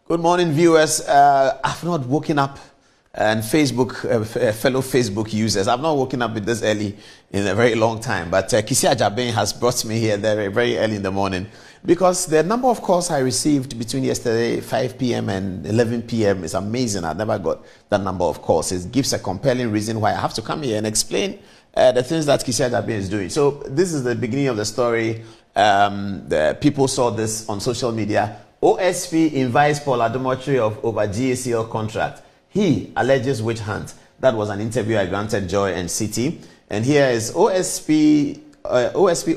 Good morning, viewers. I've not woken up, and fellow Facebook users, I've not woken up with this early in a very long time. But Kissi Agyebeng has brought me here very early in the morning because the number of calls I received between yesterday 5 p.m. and 11 p.m. is amazing. I never got that number of calls. It gives a compelling reason why I have to come here and explain the things that Kissi Agyebeng is doing. So this is the beginning of the story. The people saw this on social media. OSP invites Otchere of over GACL contract. He alleges witch hunt. That was an interview I granted Joy and City. And here is OSP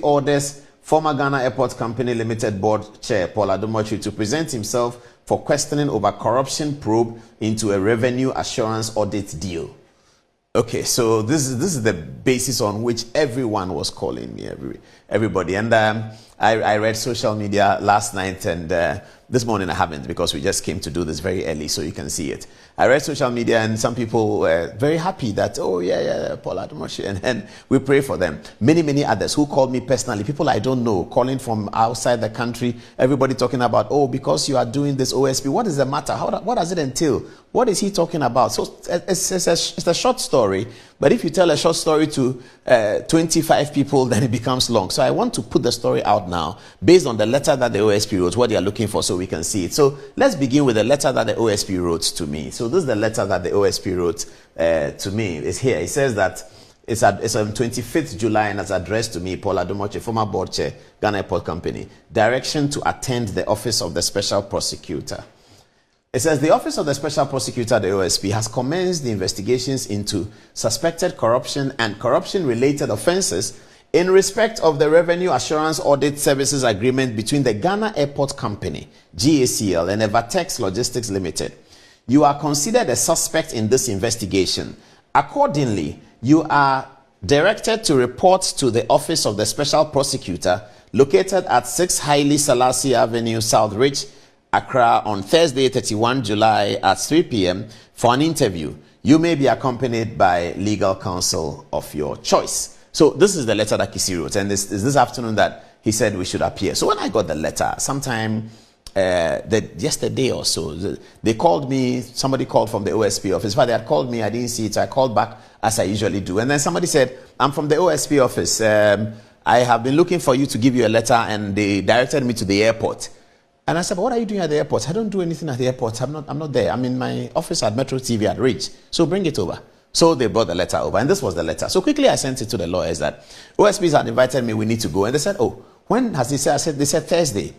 orders former Ghana Airport Company Limited board chair Otchere to present himself for questioning over corruption probe into a revenue assurance audit deal. Okay, so this is the basis on which everyone was calling me, everybody. And I read social media last night, and this morning I haven't because we just came to do this very early so you can see it. I read social media and some people were very happy that, oh yeah, Otchere, and we pray for them. Many others who called me personally, people I don't know, calling from outside the country, everybody talking about, oh, because you are doing this OSP, what is the matter? What does it entail? What is he talking about? So it's a short story, but if you tell a short story to 25 people, then it becomes long. So I want to put the story out now based on the letter that the OSP wrote, what they are looking for, so we can see it. So let's begin with the letter that the OSP wrote to me. So this is the letter that the OSP wrote to me. It's here. It says that it's on 25th July and it's addressed to me, Otchere, former board chair, Ghana Airport Company. Direction to attend the office of the special prosecutor. It says the Office of the Special Prosecutor, the OSP, has commenced the investigations into suspected corruption and corruption-related offences in respect of the Revenue Assurance Audit Services Agreement between the Ghana Airport Company, GACL, and Evertex Logistics Limited. You are considered a suspect in this investigation. Accordingly, you are directed to report to the Office of the Special Prosecutor located at 6 Haile Selassie Avenue, South Ridge, Accra, on Thursday, 31 July at 3 p.m. for an interview. You may be accompanied by legal counsel of your choice. So this is the letter that Kissi wrote, and this afternoon that he said we should appear. So when I got the letter, sometime yesterday or so, they called me. Somebody called from the OSP office. But they had called me, I didn't see it, so I called back as I usually do. And then somebody said, I'm from the OSP office. I have been looking for you to give you a letter, and they directed me to the airport. And I said, but what are you doing at the airport? I don't do anything at the airport. I'm not there. I'm in my office at Metro TV at Ridge. So bring it over. So they brought the letter over, and this was the letter. So quickly I sent it to the lawyers that OSPs had invited me, we need to go. And they said, oh, when has he said? They said Thursday.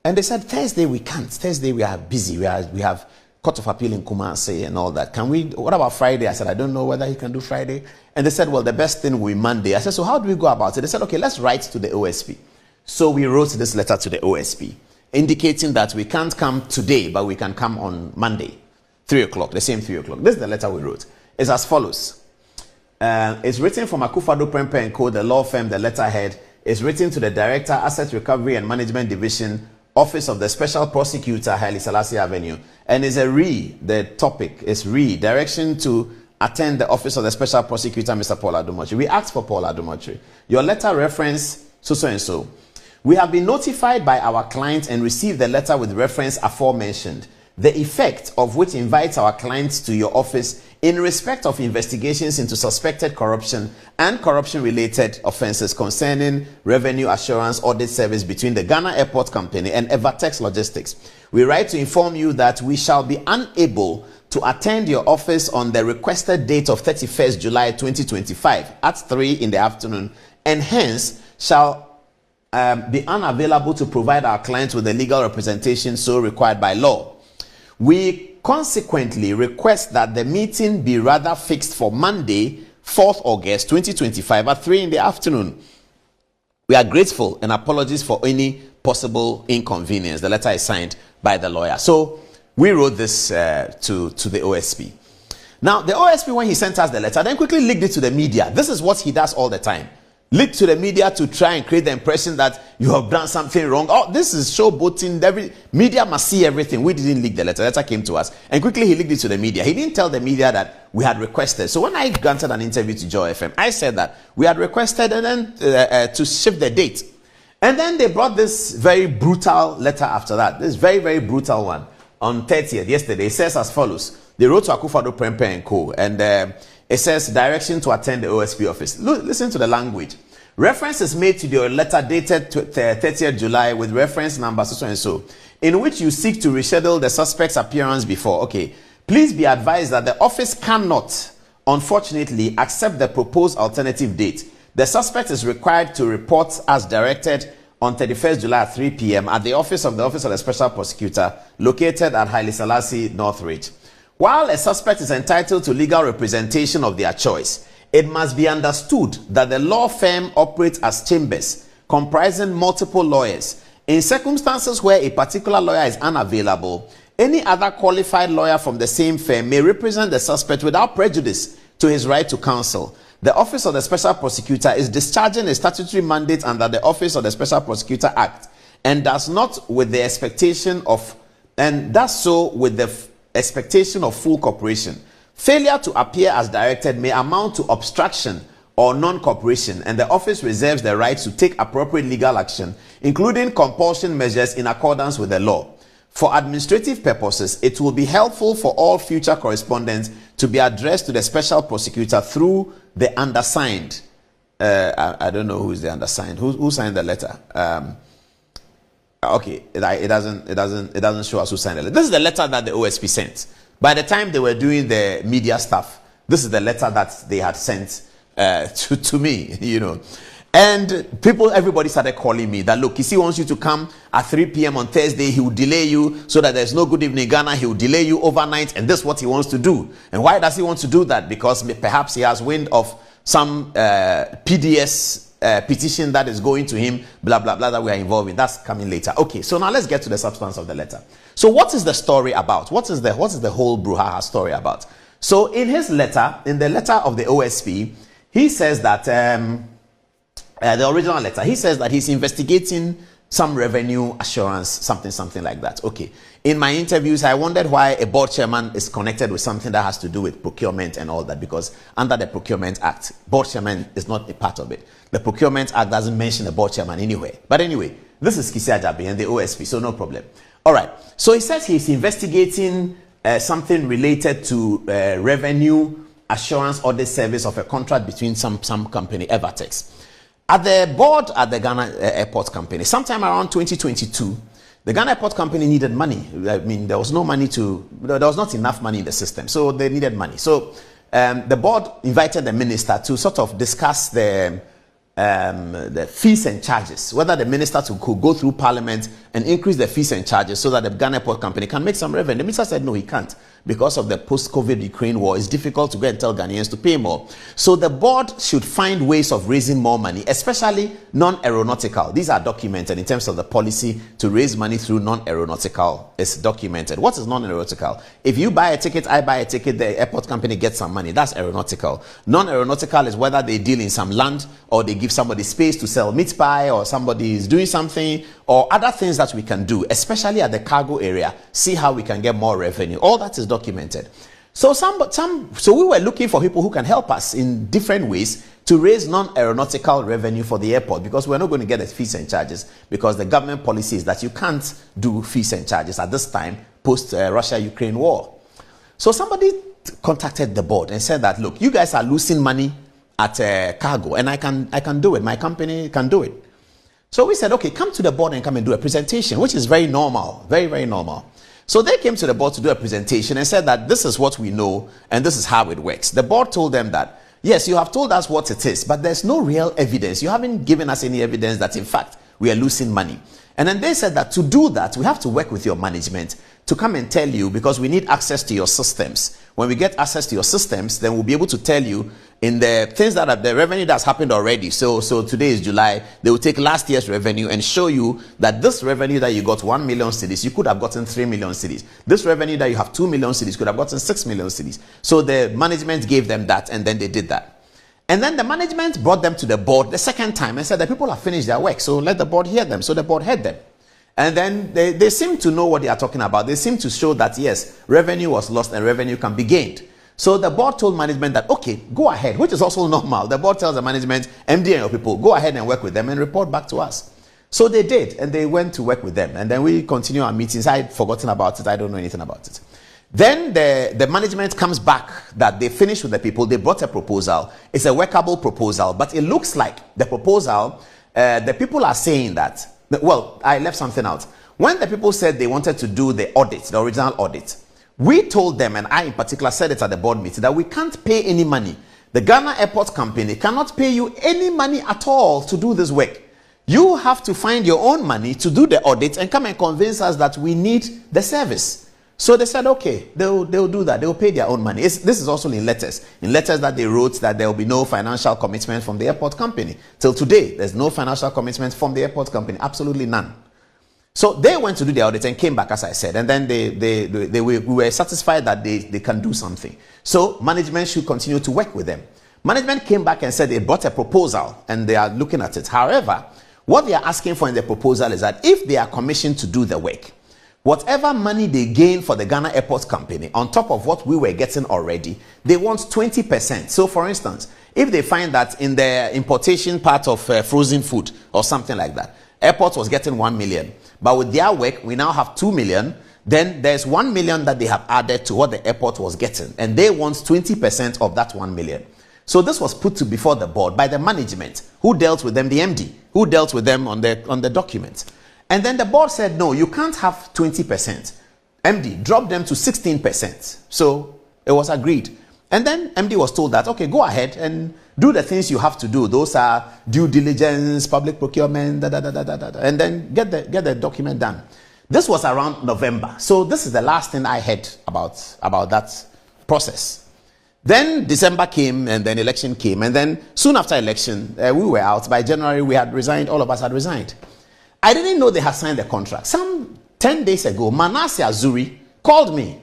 And they said, Thursday we can't. Thursday we are busy. We have Court of Appeal in Kumasi and all that. What about Friday? I said, I don't know whether he can do Friday. And they said, well, the best thing will be Monday. I said, so how do we go about it? They said, okay, let's write to the OSP. So we wrote this letter to the OSP, indicating that we can't come today, but we can come on Monday, 3 o'clock, the same 3 o'clock. This is the letter we wrote. It's as follows. It's written from Akufado Prempeh & Co., the law firm, the letterhead. It's written to the Director, Asset Recovery and Management Division, Office of the Special Prosecutor, Haile Selassie Avenue. And it's the topic is direction to attend the Office of the Special Prosecutor, Mr. Otchere. We asked for Otchere. Your letter reference so and so. We have been notified by our client and received the letter with reference aforementioned, the effect of which invites our clients to your office in respect of investigations into suspected corruption and corruption-related offences concerning revenue assurance audit service between the Ghana Airport Company and Evertex Logistics. We write to inform you that we shall be unable to attend your office on the requested date of 31st July 2025 at 3 in the afternoon, and hence shall be unavailable to provide our clients with the legal representation so required by law. We consequently request that the meeting be rather fixed for Monday, 4th August 2025 at 3 in the afternoon. We are grateful and apologies for any possible inconvenience. The letter is signed by the lawyer. So we wrote this to the OSP. Now, the OSP, when he sent us the letter, then quickly leaked it to the media. This is what he does all the time. Leak to the media to try and create the impression that you have done something wrong. Oh, this is showboating. Every media must see everything. We didn't leak the letter. The letter came to us. And quickly he leaked it to the media. He didn't tell the media that we had requested. So when I granted an interview to Joy FM, I said that we had requested and then to shift the date. And then they brought this very brutal letter after that. This very, very brutal one. on 30th, yesterday. It says as follows. They wrote to Akufo-Addo Prempeh and Co. And it says direction to attend the OSP office. Listen to the language. Reference is made to your letter dated 30th July with reference number so and so, in which you seek to reschedule the suspect's appearance before. Okay. Please be advised that the office cannot, unfortunately, accept the proposed alternative date. The suspect is required to report as directed on 31st July at 3 p.m. at the office of the Special Prosecutor located at Haile Selassie Northridge. While a suspect is entitled to legal representation of their choice, it must be understood that the law firm operates as chambers comprising multiple lawyers. In circumstances where a particular lawyer is unavailable, any other qualified lawyer from the same firm may represent the suspect without prejudice to his right to counsel. The Office of the Special Prosecutor is discharging a statutory mandate under the Office of the Special Prosecutor Act and does so with the expectation of full cooperation. Failure to appear as directed may amount to obstruction or non-cooperation, and the office reserves the right to take appropriate legal action, including compulsion measures in accordance with the law. For administrative purposes, it will be helpful for all future correspondence to be addressed to the Special Prosecutor through the undersigned. I don't know who is the undersigned. Who signed the letter? Okay, it doesn't show us who signed the letter. This is the letter that the OSP sent. By the time they were doing the media stuff, this is the letter that they had sent to me, you know. And everybody started calling me that, look, Kissi wants you to come at 3 p.m. on Thursday. He will delay you so that there's no Good Evening Ghana. He will delay you overnight. And this is what he wants to do. And why does he want to do that? Because perhaps he has wind of some PDS petition that is going to him, blah, blah, blah, that we are involved in. That's coming later. Okay, so now let's get to the substance of the letter. So what is the story about? What is the whole brouhaha story about? So in his letter, in the letter of the OSP, he says that... the original letter, he says that he's investigating some revenue assurance, something like that. Okay. In my interviews, I wondered why a board chairman is connected with something that has to do with procurement and all that, because under the Procurement Act, board chairman is not a part of it. The Procurement Act doesn't mention a board chairman anywhere. But anyway, this is Kissi Agyebeng and the OSP, so no problem. All right. So he says he's investigating something related to revenue assurance audit service of a contract between some company, Evertex. At the board at the Ghana Airport Company, sometime around 2022, the Ghana Airport Company needed money. I mean, there was not enough money in the system, so they needed money. So the board invited the minister to sort of discuss the fees and charges, whether the minister could go through parliament and increase the fees and charges so that the Ghana Airport Company can make some revenue. The minister said no, he can't. Because of the post-COVID Ukraine war, it's difficult to go and tell Ghanaians to pay more. So the board should find ways of raising more money, especially non-aeronautical. These are documented in terms of the policy to raise money through non-aeronautical. It's documented. What is non-aeronautical? If you buy a ticket, I buy a ticket, the airport company gets some money. That's aeronautical. Non-aeronautical is whether they deal in some land or they give somebody space to sell meat pie, or somebody is doing something, or other things that we can do, especially at the cargo area. See how we can get more revenue. All that is documented. So we were looking for people who can help us in different ways to raise non-aeronautical revenue for the airport, because we're not going to get the fees and charges, because the government policy is that you can't do fees and charges at this time post Russia-Ukraine war. So somebody contacted the board and said that, look, you guys are losing money at cargo, and I can do it. My company can do it. So we said, okay, come to the board and come and do a presentation, which is very normal, very, very normal. So they came to the board to do a presentation and said that this is what we know and this is how it works. The board told them that, yes, you have told us what it is, but there's no real evidence. You haven't given us any evidence that, in fact, we are losing money. And then they said that to do that, we have to work with your management to come and tell you, because we need access to your systems. When we get access to your systems, then we'll be able to tell you in the things that are the revenue that's happened already. So today is July. They will take last year's revenue and show you that this revenue that you got 1 million cedis, you could have gotten 3 million cedis. This revenue that you have 2 million cedis could have gotten 6 million cedis. So the management gave them that, and then they did that. And then the management brought them to the board the second time and said that people have finished their work, so let the board hear them. So the board heard them. And then they seem to know what they are talking about. They seem to show that, yes, revenue was lost and revenue can be gained. So the board told management that, okay, go ahead, which is also normal. The board tells the management, MD and your people, go ahead and work with them and report back to us. So they did, and they went to work with them. And then we continue our meetings. I had forgotten about it. I don't know anything about it. Then the management comes back that they finished with the people. They brought a proposal. It's a workable proposal, but it looks like the proposal, the people are saying that, well, I left something out. When the people said they wanted to do the audit, the original audit, we told them, and I in particular said it at the board meeting, that we can't pay any money. The Ghana Airport Company cannot pay you any money at all to do this work. You have to find your own money to do the audit and come and convince us that we need the service. So they said, okay, they'll do that. They'll pay their own money. This is also in letters. In letters that they wrote that there will be no financial commitment from the airport company. Till today, there's no financial commitment from the airport company. Absolutely none. So they went to do the audit and came back, as I said. And then we were satisfied that they can do something. So management should continue to work with them. Management came back and said they brought a proposal and they are looking at it. However, what they are asking for in the proposal is that if they are commissioned to do the work, whatever money they gain for the Ghana Airport Company, on top of what we were getting already, they want 20%. So for instance, if they find that in the importation part of frozen food or something like that, airport was getting 1 million, but with their work, we now have 2 million, then there's 1 million that they have added to what the airport was getting, and they want 20% of that 1 million. So this was put to before the board by the management, who dealt with them, the MD, who dealt with them on the documents. And then the board said, no, you can't have 20%. MD dropped them to 16%. So it was agreed. And then MD was told that, okay, go ahead and do the things you have to do. Those are due diligence, public procurement, and then get the document done. This was around November. So this is the last thing I heard about that process. Then December came, and then election came. And then soon after election, we were out. By January, we had resigned. All of us had resigned. I didn't know they had signed the contract. Some 10 days ago, Manasseh Azuri called me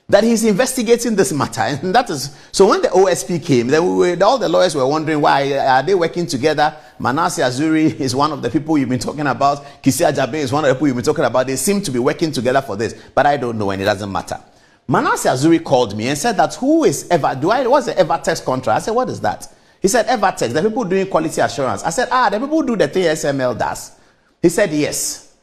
that he's investigating this matter. And that is, so when the OSP came, then all the lawyers were wondering, why are they working together? Manasseh Azuri is one of the people you've been talking about. Kissi Agyebeng is one of the people you've been talking about. They seem to be working together for this, but I don't know, and it doesn't matter. Manasseh Azuri called me and said that what's the Evertex contract? I said, what is that? He said, Evertex, the people doing quality assurance. I said, the people who do the thing SML does. He said, yes.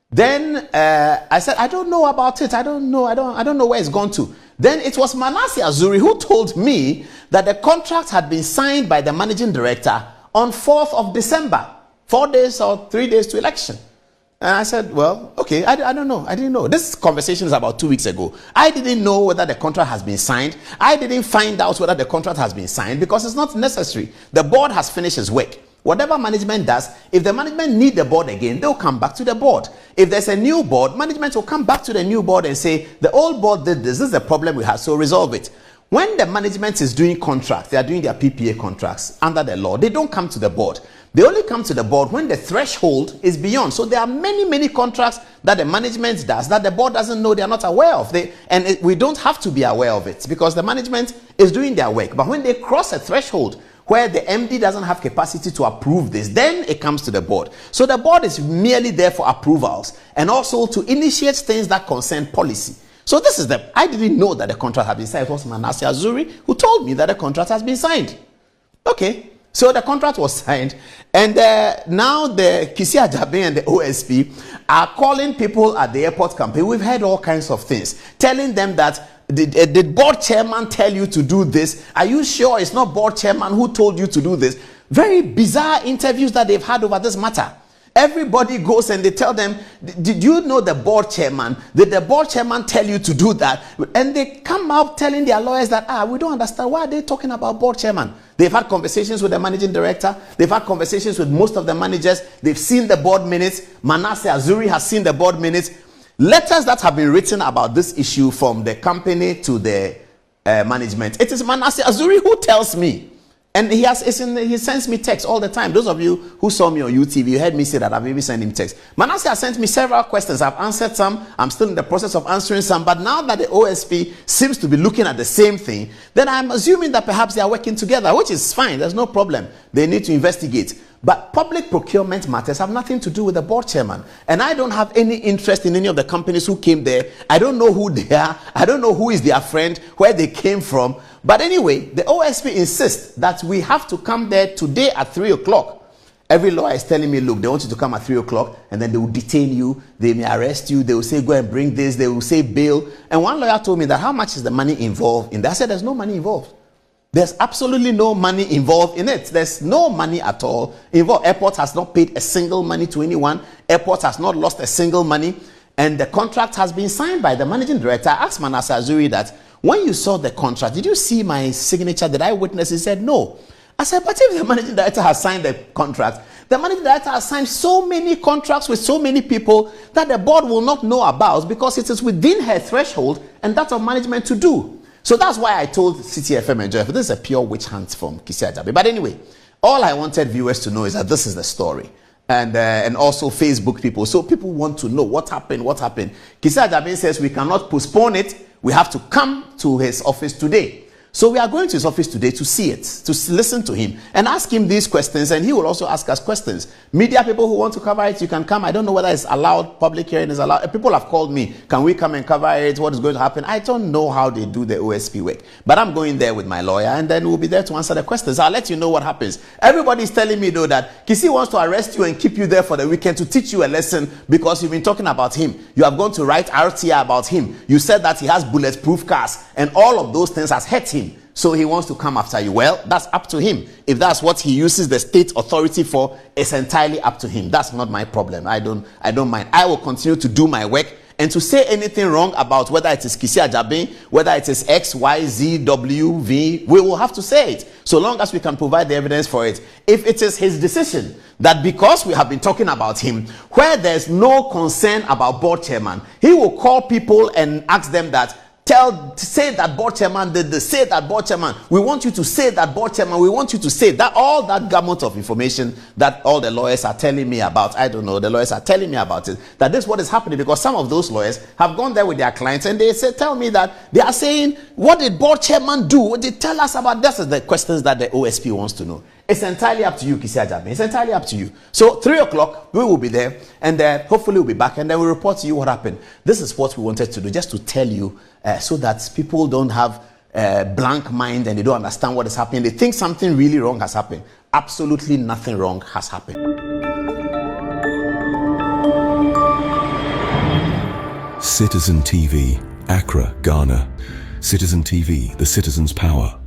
Then I said, I don't know about it. I don't know where it's gone to. Then it was Manasseh Azuri who told me that the contract had been signed by the managing director on 4th of December, 4 days or 3 days to election. And I said, well, okay, I don't know. I didn't know. This conversation is about 2 weeks ago. I didn't know whether the contract has been signed. I didn't find out whether the contract has been signed because it's not necessary. The board has finished its work. Whatever management does, if the management need the board again, they'll come back to the board. If there's a new board, management will come back to the new board and say, the old board did this. This is the problem we have, so resolve it. When the management is doing contracts, they are doing their PPA contracts under the law. They don't come to the board. They only come to the board when the threshold is beyond. So there are many contracts that the management does that the board doesn't know, they are not aware of. We don't have to be aware of it because the management is doing their work. But when they cross a threshold where the MD doesn't have capacity to approve this, then it comes to the board. So the board is merely there for approvals and also to initiate things that concern policy. So this is I didn't know that the contract had been signed. It was Manasseh Azuri who told me that the contract has been signed. Okay. So the contract was signed, and now the Kissi Agyebeng and the OSP are calling people at the airport company. We've heard all kinds of things, telling them that, did board chairman tell you to do this? Are you sure it's not board chairman who told you to do this? Very bizarre interviews that they've had over this matter. Everybody goes and they tell them, did you know the board chairman? Did the board chairman tell you to do that? And they come out telling their lawyers that, we don't understand. Why are they talking about board chairman? They've had conversations with the managing director. They've had conversations with most of the managers. They've seen the board minutes. Manasseh Azuri has seen the board minutes. Letters that have been written about this issue from the company to the management. It is Manasseh Azuri who tells me. And he sends me texts all the time. Those of you who saw me on YouTube, you heard me say that I've maybe sent him texts. Manasseh has sent me several questions. I've answered some. I'm still in the process of answering some. But now that the OSP seems to be looking at the same thing, then I'm assuming that perhaps they are working together, which is fine. There's no problem. They need to investigate. But public procurement matters have nothing to do with the board chairman. And I don't have any interest in any of the companies who came there. I don't know who they are. I don't know who is their friend, where they came from. But anyway, the OSP insists that we have to come there today at 3 o'clock Every lawyer is telling me, look, they want you to come at 3 o'clock, and then they will detain you, they may arrest you, they will say, go and bring this, they will say bail. And one lawyer told me that, how much is the money involved in that? I said, there's no money involved. There's absolutely no money involved in it. There's no money at all involved. Airport has not paid a single money to anyone. Airport has not lost a single money. And the contract has been signed by the managing director. I asked Manasseh Azuri that, when you saw the contract, did you see my signature? Did I witness? He said, no. I said, but if the managing director has signed the contract, the managing director has signed so many contracts with so many people that the board will not know about, because it is within her threshold and that of management to do. So that's why I told CTFM and Joy, this is a pure witch hunt from Kissi Agyebeng. But anyway, all I wanted viewers to know is that this is the story. And also Facebook people. So people want to know what happened. Kissi Agyebeng says we cannot postpone it. We have to come to his office today. So we are going to his office today to see it, to listen to him and ask him these questions, and he will also ask us questions. Media people who want to cover it, you can come. I don't know whether it's allowed, public hearing is allowed. People have called me, can we come and cover it? What is going to happen? I don't know how they do the OSP work, but I'm going there with my lawyer, and then we'll be there to answer the questions. I'll let you know what happens. Everybody's telling me though that Kissi wants to arrest you and keep you there for the weekend to teach you a lesson because you've been talking about him. You have gone to write RTI about him. You said that he has bulletproof cars, and all of those things has hurt him. So he wants to come after you. Well, that's up to him. If that's what he uses the state authority for, it's entirely up to him. That's not my problem. I don't mind. I will continue to do my work, and to say anything wrong about whether it is Kissi Agyebeng, whether it is X, Y, Z, W, V, we will have to say it, so long as we can provide the evidence for it. If it is his decision that because we have been talking about him, where there's no concern about board chairman, he will call people and ask them that, say that board chairman did this, say that board chairman, we want you to say that board chairman, we want you to say that, all that gamut of information that all the lawyers are telling me about. I don't know, the lawyers are telling me about it, that this is what is happening, because some of those lawyers have gone there with their clients and they tell me that they are saying, what did board chairman do? What did they tell us about? This is the questions that the OSP wants to know. It's entirely up to you, Kissi Agyebeng. It's entirely up to you. So 3 o'clock, we will be there, and hopefully we'll be back, and then we'll report to you what happened. This is what we wanted to do, just to tell you, so that people don't have a blank mind and they don't understand what is happening. They think something really wrong has happened. Absolutely nothing wrong has happened. Citizen TV, Accra, Ghana. Citizen TV, the citizen's power.